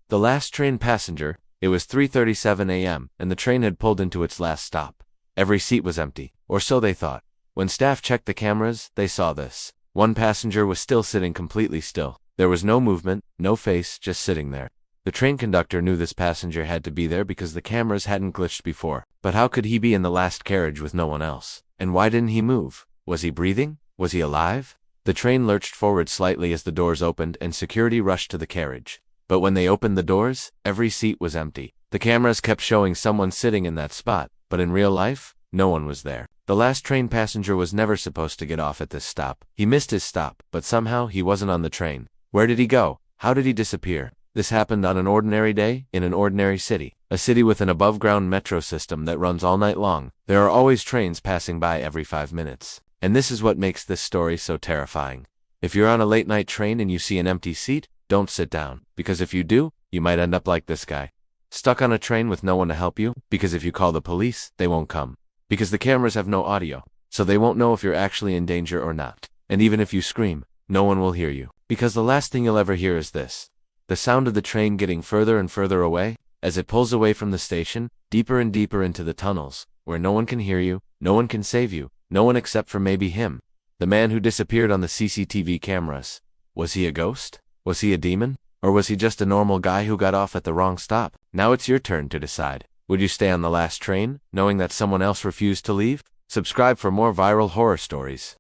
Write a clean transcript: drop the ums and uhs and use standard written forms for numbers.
The last train passenger. It was 3:37 a.m., and the train had pulled into its last stop. Every seat was empty, or so they thought. When staff checked the cameras, they saw this. One passenger was still sitting completely still. There was no movement, no face, just sitting there. The train conductor knew this passenger had to be there because the cameras hadn't glitched before. But how could he be in the last carriage with no one else? And why didn't he move? Was he breathing? Was he alive? The train lurched forward slightly as the doors opened and security rushed to the carriage. But when they opened the doors, every seat was empty. The cameras kept showing someone sitting in that spot, but in real life, no one was there. The last train passenger was never supposed to get off at this stop. He missed his stop, but somehow he wasn't on the train. Where did he go? How did he disappear? This happened on an ordinary day, in an ordinary city. A city with an above-ground metro system that runs all night long. There are always trains passing by every 5 minutes. And this is what makes this story so terrifying. If you're on a late-night train and you see an empty seat, don't sit down. Because if you do, you might end up like this guy. Stuck on a train with no one to help you, because if you call the police, they won't come. Because the cameras have no audio, so they won't know if you're actually in danger or not. And even if you scream, no one will hear you. Because the last thing you'll ever hear is this. The sound of the train getting further and further away, as it pulls away from the station, deeper and deeper into the tunnels, where no one can hear you, no one can save you, no one except for maybe him. The man who disappeared on the CCTV cameras. Was he a ghost? Was he a demon? Or was he just a normal guy who got off at the wrong stop? Now it's your turn to decide. Would you stay on the last train, knowing that someone else refused to leave? Subscribe for more viral horror stories.